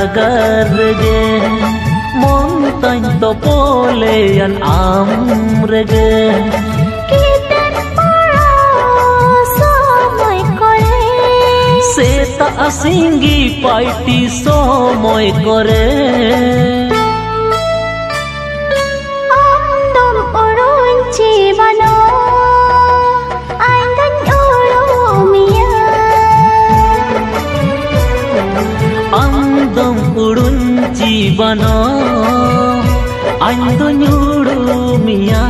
jagarge montañ topolean amrege seta asinggi paiti somoy kore amdom urunci bano andan urumia amdom urunci bano andan urumia